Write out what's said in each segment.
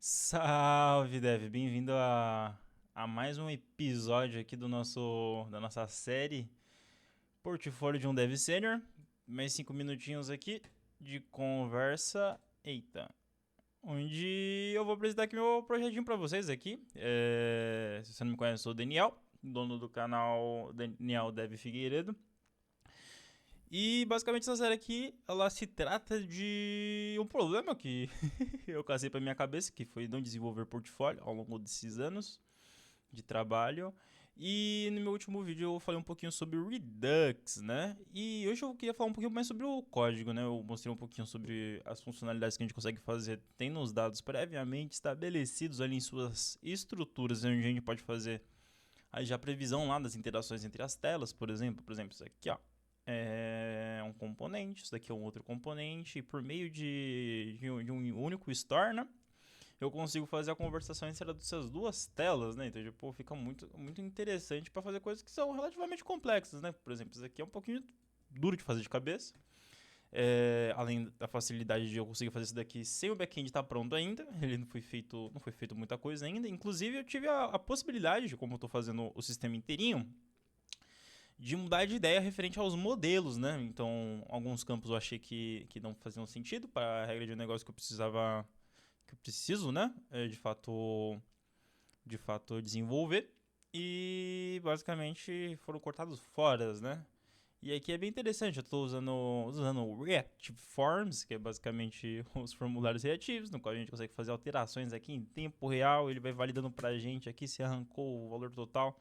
Salve, Dev! Bem-vindo a mais um episódio aqui da nossa série Portfólio de um Dev Sênior. Mais 5 minutinhos aqui de conversa. Eita! Onde eu vou apresentar aqui meu projetinho pra vocês aqui. Se você não me conhece, eu sou o Daniel, dono do canal Daniel Dev Figueiredo. E basicamente essa série aqui, ela se trata de um problema que eu casei pra minha cabeça, que foi não desenvolver portfólio ao longo desses anos de trabalho. E no meu último vídeo eu falei um pouquinho sobre o Redux, né? E hoje eu queria falar um pouquinho mais sobre o código, né? Eu mostrei um pouquinho sobre as funcionalidades que a gente consegue fazer tendo os dados previamente estabelecidos ali em suas estruturas, onde a gente pode fazer aí já a previsão lá das interações entre as telas, por exemplo. Por exemplo, isso aqui, ó, é um componente, isso daqui é um outro componente, e por meio de um único store, né, eu consigo fazer a conversação entre essas duas telas, né? Então, tipo, fica muito interessante para fazer coisas que são relativamente complexas, né? Por exemplo, isso aqui é um pouquinho duro de fazer de cabeça. Além da facilidade de eu conseguir fazer isso daqui sem o back-end estar pronto ainda, ele não foi feito muita coisa ainda. Inclusive, eu tive a possibilidade, de, como eu estou fazendo o sistema inteirinho, de mudar de ideia referente aos modelos, né? Então, alguns campos eu achei que não faziam sentido para a regra de negócio que eu preciso, né? De fato desenvolver. E basicamente foram cortados fora, né? E aqui é bem interessante, eu estou usando o Reactive Forms, que é basicamente os formulários reativos, no qual a gente consegue fazer alterações aqui em tempo real, ele vai validando pra gente aqui se arrancou o valor total,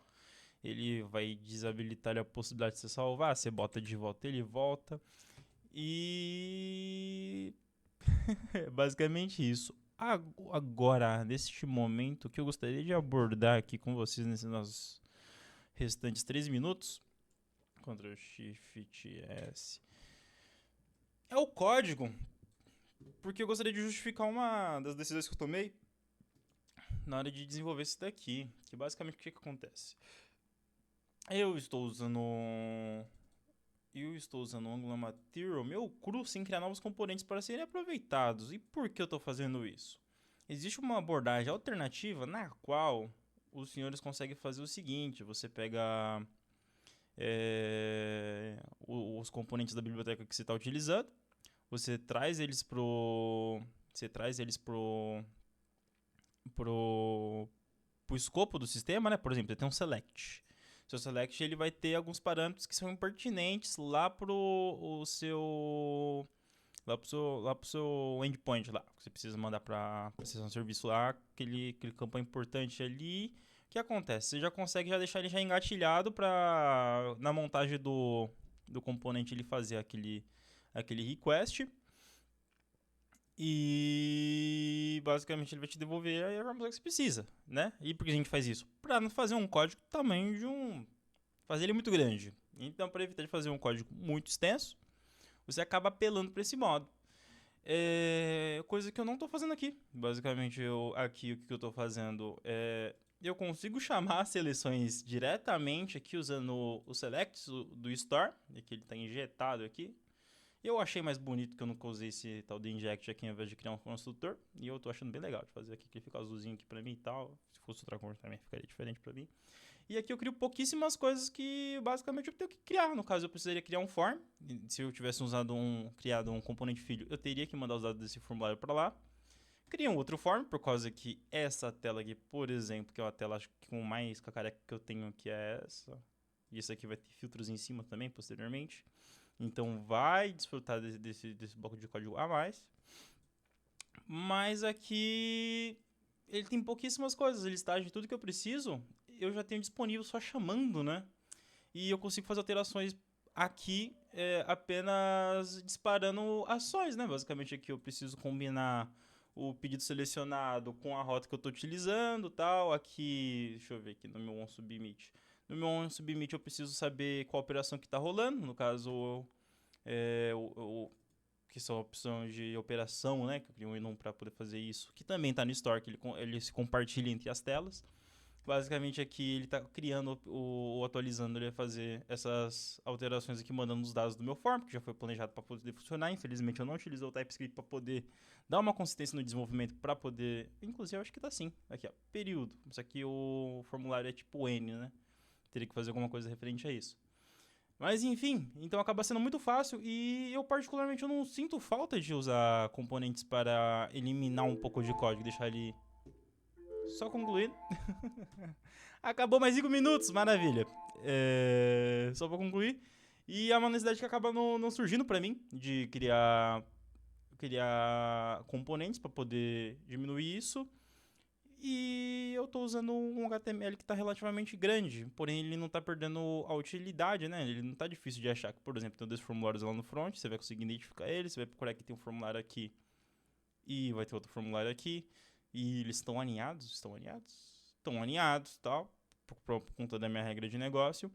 ele vai desabilitar a possibilidade de você salvar, você bota de volta, ele volta. E é basicamente isso. Agora, neste momento, o que eu gostaria de abordar aqui com vocês nesses nossos restantes 13 minutos, Ctrl Shift S, é o código, porque eu gostaria de justificar uma das decisões que eu tomei na hora de desenvolver isso daqui, que basicamente o que acontece? Eu estou usando o Angular Material meu cru sem criar novos componentes para serem aproveitados. E por que eu estou fazendo isso? Existe uma abordagem alternativa na qual os senhores conseguem fazer o seguinte: você pega os componentes da biblioteca que você está utilizando, você traz eles pro escopo do sistema, né? Por exemplo, você tem um select. Seu select ele vai ter alguns parâmetros que são impertinentes lá pro seu endpoint lá. Você precisa mandar para a sessão de serviço lá, aquele campo importante ali. O que acontece? Você já consegue deixar ele já engatilhado para na montagem do componente ele fazer aquele request. E basicamente ele vai te devolver a informação que você precisa, né? E por que a gente faz isso? Para não fazer um código do tamanho de um... fazer ele muito grande. Então, para evitar de fazer um código muito extenso, você acaba apelando para esse modo. Coisa que eu não estou fazendo aqui. Basicamente, aqui o que eu estou fazendo é... eu consigo chamar as seleções diretamente aqui usando o select do store, que ele está injetado aqui. Eu achei mais bonito que eu nunca usei esse tal de inject aqui ao invés de criar um construtor. E eu tô achando bem legal de fazer aqui, que ele fica azulzinho aqui pra mim e tal. Se fosse outra cor também ficaria diferente pra mim. E aqui eu crio pouquíssimas coisas que basicamente eu tenho que criar. No caso, eu precisaria criar um form. Se eu tivesse criado um componente filho, eu teria que mandar os dados desse formulário pra lá. Cria um outro form, por causa que essa tela aqui, por exemplo, que é uma tela acho que com mais cacareca que eu tenho, que é essa. E isso aqui vai ter filtros em cima também, posteriormente. Então vai desfrutar desse bloco de código a mais. Mas aqui ele tem pouquíssimas coisas. Ele está de tudo que eu preciso. Eu já tenho disponível só chamando, né? E eu consigo fazer alterações aqui apenas disparando ações, né? Basicamente aqui eu preciso combinar o pedido selecionado com a rota que eu estou utilizando, tal. Aqui, deixa eu ver aqui no meu onSubmit. No meu onSubmit eu preciso saber qual operação que está rolando. No caso, que são opções de operação, né? Que eu crio um enum para poder fazer isso. Que também está no Store, que ele se compartilha entre as telas. Basicamente aqui ele tá criando ou atualizando, ele vai fazer essas alterações aqui, mandando os dados do meu form, que já foi planejado para poder funcionar. Infelizmente eu não utilizei o TypeScript para poder dar uma consistência no desenvolvimento para poder... Inclusive eu acho que tá sim. Aqui ó, período. Isso aqui o formulário é tipo N, né? Teria que fazer alguma coisa referente a isso. Mas enfim, então acaba sendo muito fácil e eu particularmente eu não sinto falta de usar componentes para eliminar um pouco de código, deixar ele só concluir. Acabou mais 5 minutos, maravilha. Só pra concluir. E é uma necessidade que acaba não surgindo pra mim de criar componentes pra poder diminuir isso. E eu tô usando um HTML que tá relativamente grande, porém ele não tá perdendo a utilidade, né? Ele não tá difícil de achar. Por exemplo, tem dois formulários lá no front, você vai conseguir identificar ele, você vai procurar que tem um formulário aqui e vai ter outro formulário aqui. E eles estão alinhados? Estão alinhados? Estão alinhados, tal, por conta da minha regra de negócio.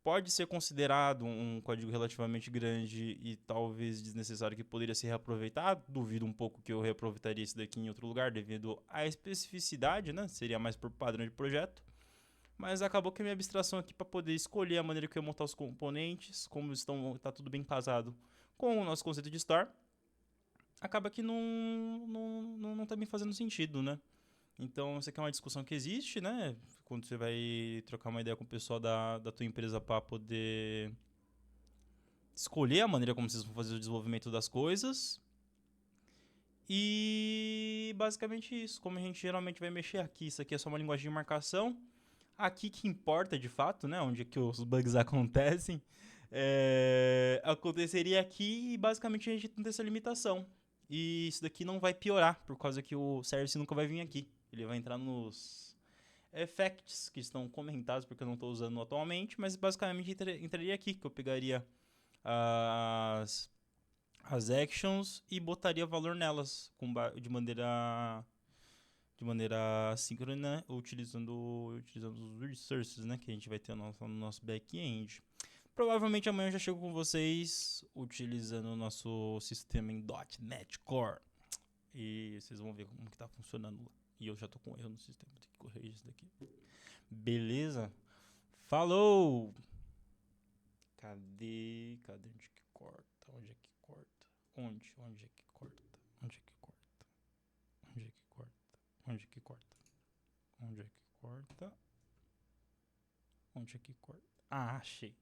Pode ser considerado um código relativamente grande e talvez desnecessário que poderia ser reaproveitado. Duvido um pouco que eu reaproveitaria esse daqui em outro lugar devido à especificidade, né? Seria mais por padrão de projeto. Mas acabou que a minha abstração aqui para poder escolher a maneira que eu ia montar os componentes, como está tudo bem casado com o nosso conceito de store, acaba que não tá me fazendo sentido, né? Então, isso aqui é uma discussão que existe, né? Quando você vai trocar uma ideia com o pessoal da tua empresa para poder escolher a maneira como vocês vão fazer o desenvolvimento das coisas. E basicamente isso. Como a gente geralmente vai mexer aqui, isso aqui é só uma linguagem de marcação. Aqui que importa de fato, né? Onde é que os bugs acontecem. Aconteceria aqui e basicamente a gente tem essa limitação. E isso daqui não vai piorar, por causa que o service nunca vai vir aqui. Ele vai entrar nos effects que estão comentados, porque eu não estou usando atualmente, mas basicamente entraria aqui, que eu pegaria as, as actions e botaria valor nelas de maneira síncrona, utilizando os resources, né, que a gente vai ter no nosso back-end. Provavelmente amanhã eu já chego com vocês utilizando o nosso sistema em .NET Core. E vocês vão ver como que tá funcionando lá. E eu já tô com erro no sistema, tem que corrigir isso daqui. Beleza? Falou! Cadê onde que corta? Onde é que corta? Onde é que corta? Onde é que corta? Onde é que corta? Onde é que corta? Onde é que corta? Onde é que corta? Ah, achei.